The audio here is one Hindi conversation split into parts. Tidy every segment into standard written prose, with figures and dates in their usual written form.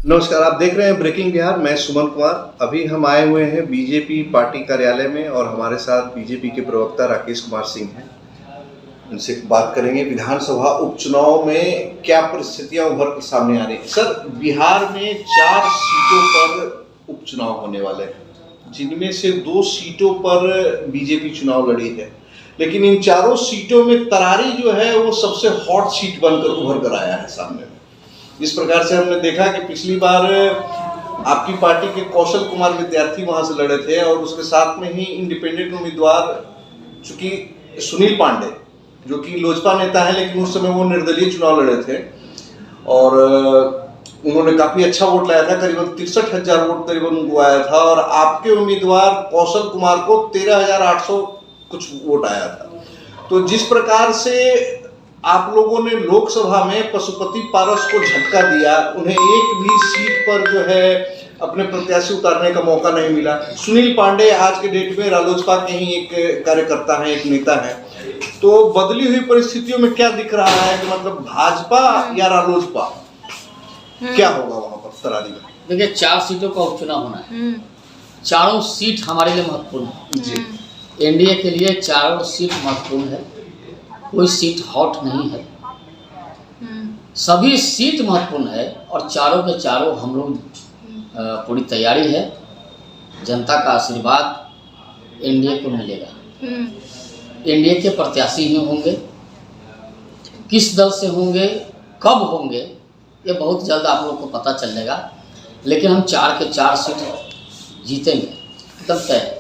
नमस्कार, आप देख रहे हैं ब्रेकिंग बिहार। मैं सुमन कुमार। अभी हम आए हुए हैं बीजेपी पार्टी कार्यालय में और हमारे साथ बीजेपी के प्रवक्ता राकेश कुमार सिंह हैं। उनसे बात करेंगे विधानसभा उपचुनाव में क्या परिस्थितियां उभर कर सामने आ रही हैं। सर, बिहार में 4 सीटों पर उपचुनाव होने वाले हैं, जिनमें से 2 सीटों पर बीजेपी चुनाव लड़ी है, लेकिन इन चारों सीटों में तरारी जो है वो सबसे हॉट सीट बनकर उभर कर आया है सामने। इस प्रकार से हमने देखा कि पिछली बार आपकी पार्टी के कौशल कुमार विद्यार्थी वहां से लड़े थे और उसके साथ में ही इंडिपेंडेंट उम्मीदवार चूंकि सुनील पांडे, जो कि लोजपा नेता है लेकिन उस समय वो निर्दलीय चुनाव लड़े थे और उन्होंने काफी अच्छा वोट लाया था, करीबन 63,000 वोट करीबन उनको आया था। और आपके उम्मीदवार कौशल कुमार को 13,800 कुछ वोट आया था। तो जिस प्रकार से आप लोगों ने लोकसभा में पशुपति पारस को झटका दिया, उन्हें एक भी सीट पर जो है अपने प्रत्याशी उतारने का मौका नहीं मिला। सुनील पांडे आज के डेट में रालोसपा के ही एक कार्यकर्ता हैं, एक नेता हैं। तो बदली हुई परिस्थितियों में क्या दिख रहा है कि मतलब भाजपा या रालोसपा क्या होगा वहां पर तरारी में? देखिए, 4 सीटों का उपचुनाव होना है। चारों सीट हमारे लिए महत्वपूर्ण है जी। एनडीए के लिए चारों सीट महत्वपूर्ण है, कोई सीट हॉट नहीं है, सभी सीट महत्वपूर्ण है और चारों के चारों हम लोग पूरी तैयारी है। जनता का आशीर्वाद एनडीए को मिलेगा। एनडीए के प्रत्याशी ही होंगे, किस दल से होंगे, कब होंगे, ये बहुत जल्द आप लोग को पता चल जाएगा, लेकिन हम 4 के 4 सीट जीतेंगे तब तय।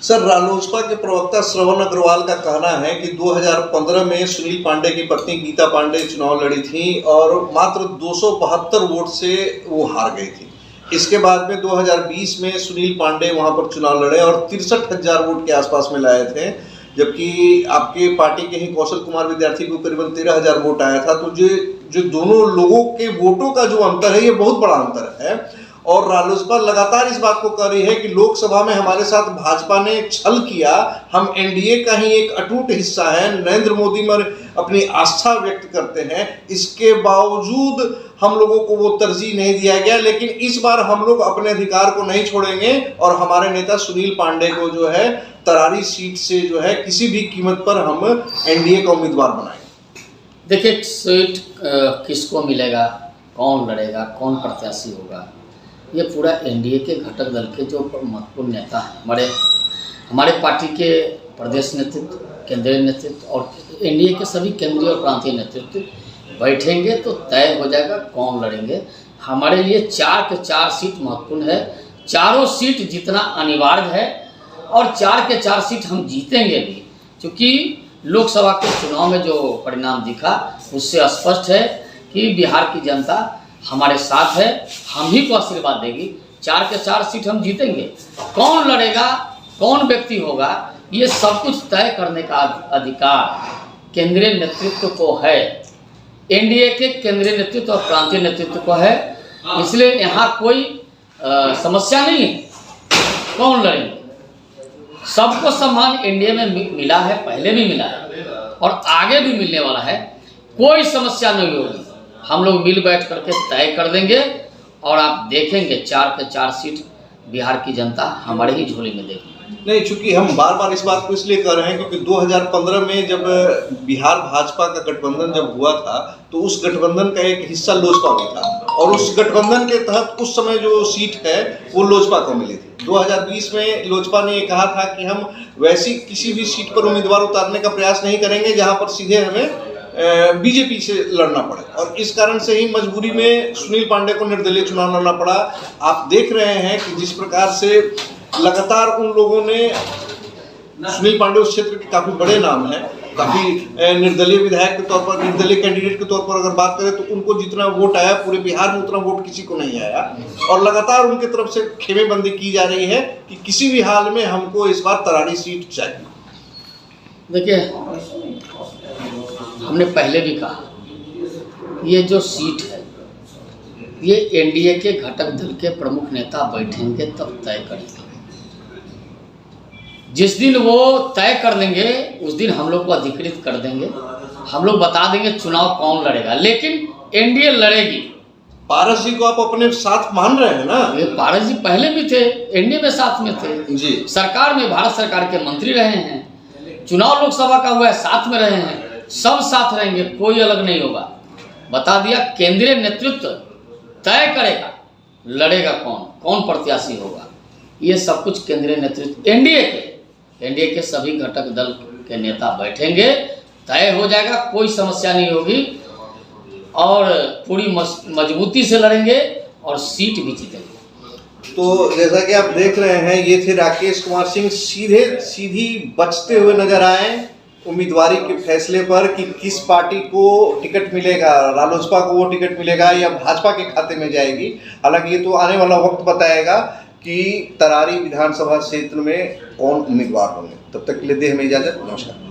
सर, रालोसपा के प्रवक्ता श्रवण अग्रवाल का कहना है कि 2015 में सुनील पांडे की पत्नी गीता पांडे चुनाव लड़ी थी और मात्र 272 वोट से वो हार गई थी। इसके बाद में 2020 में सुनील पांडे वहां पर चुनाव लड़े और 63,000 वोट के आसपास में लाए थे, जबकि आपके पार्टी के ही कौशल कुमार विद्यार्थी को करीबन 13,000 वोट आया था। तो जो दोनों लोगों के वोटों का जो अंतर है, ये बहुत बड़ा अंतर है। और रालोसपा लगातार इस बात को कर रही है कि लोकसभा में हमारे साथ भाजपा ने छल किया, हम एनडीए का ही एक अटूट हिस्सा है, नरेंद्र मोदी पर अपनी आस्था व्यक्त करते हैं, इसके बावजूद हम लोगों को वो तरजीह नहीं दिया गया। लेकिन इस बार हम लोग अपने अधिकार को नहीं छोड़ेंगे और हमारे नेता सुनील पांडे को जो है तरारी सीट से जो है किसी भी कीमत पर हम एनडीए का उम्मीदवार बनाएंगे। देखिए, सीट किसको मिलेगा, कौन लड़ेगा, कौन प्रत्याशी होगा, ये पूरा एनडीए के घटक दल के जो महत्वपूर्ण नेता हैं, हमारे पार्टी के प्रदेश नेतृत्व, केंद्रीय नेतृत्व और एनडीए के सभी केंद्रीय और प्रांतीय नेतृत्व बैठेंगे तो तय हो जाएगा कौन लड़ेंगे। हमारे लिए 4 के 4 सीट महत्वपूर्ण है, चारों सीट जीतना अनिवार्य है और 4 के 4 सीट हम जीतेंगे भी, क्योंकि लोकसभा के चुनाव में जो परिणाम दिखा उससे स्पष्ट है कि बिहार की जनता हमारे साथ है, हम ही को आशीर्वाद देगी। 4 के 4 सीट हम जीतेंगे। कौन लड़ेगा, कौन व्यक्ति होगा, ये सब कुछ तय करने का अधिकार केंद्रीय नेतृत्व को है, एनडीए के केंद्रीय नेतृत्व और प्रांतीय नेतृत्व को है। इसलिए यहाँ कोई समस्या नहीं है कौन लड़ेंगे। सबको सम्मान एनडीए में मिला है, पहले भी मिला है और आगे भी मिलने वाला है, कोई समस्या नहीं होगी। हम लोग मिल बैठ करके तय कर देंगे और आप देखेंगे 4 के 4 सीट बिहार की जनता हमारे ही झोली में देगी। नहीं, चूंकि हम बार बार इस बात को इसलिए कर रहे हैं क्योंकि 2015 में जब बिहार भाजपा का गठबंधन जब हुआ था तो उस गठबंधन का एक हिस्सा लोजपा भी था और उस गठबंधन के तहत उस समय जो सीट है वो लोजपा को मिली थी। 2020 में लोजपा ने ये कहा था कि हम वैसी किसी भी सीट पर उम्मीदवार उतारने का प्रयास नहीं करेंगे जहां पर सीधे हमें बीजेपी से लड़ना पड़े, और इस कारण से ही मजबूरी में सुनील पांडे को निर्दलीय चुनाव लड़ना पड़ा। आप देख रहे हैं कि जिस प्रकार से लगातार उन लोगों ने, सुनील पांडे उस क्षेत्र के काफी बड़े नाम हैं, काफी निर्दलीय विधायक के तौर पर, निर्दलीय कैंडिडेट के तौर पर अगर बात करें तो उनको जितना वोट आया पूरे बिहार में उतना वोट किसी को नहीं आया और लगातार उनकी तरफ से खेमेबंदी की जा रही है कि किसी भी हाल में हमको इस बार तरारी सीट चाहिए। देखिए, हमने पहले भी कहा, ये जो सीट है ये एनडीए के घटक दल के प्रमुख नेता बैठेंगे तब तय करेंगे। जिस दिन वो तय कर देंगे उस दिन हम लोग को अधिकृत कर देंगे, हम लोग बता देंगे चुनाव कौन लड़ेगा। लेकिन एनडीए लड़ेगी। पारस जी को आप अपने साथ मान रहे हैं ना? ये पारस जी पहले भी थे, एनडीए में साथ में थे जी, सरकार में, भारत सरकार के मंत्री रहे हैं, चुनाव लोकसभा का हुआ है साथ में रहे हैं, सब साथ रहेंगे, कोई अलग नहीं होगा। बता दिया केंद्रीय नेतृत्व तय करेगा लड़ेगा कौन प्रत्याशी होगा, ये सब कुछ केंद्रीय नेतृत्व एनडीए के सभी घटक दल के नेता बैठेंगे, तय हो जाएगा, कोई समस्या नहीं होगी और पूरी मजबूती से लड़ेंगे और सीट भी जीतेंगे। तो जैसा कि आप देख रहे हैं, ये थे राकेश कुमार सिंह सीधी बचते हुए नजर आए उम्मीदवारी के फैसले पर कि किस पार्टी को टिकट मिलेगा, रालोसपा को वो टिकट मिलेगा या भाजपा के खाते में जाएगी। हालांकि ये तो आने वाला वक्त बताएगा कि तरारी विधानसभा क्षेत्र में कौन उम्मीदवार होंगे। तब तक के लिए दे हमें इजाजत, नमस्कार।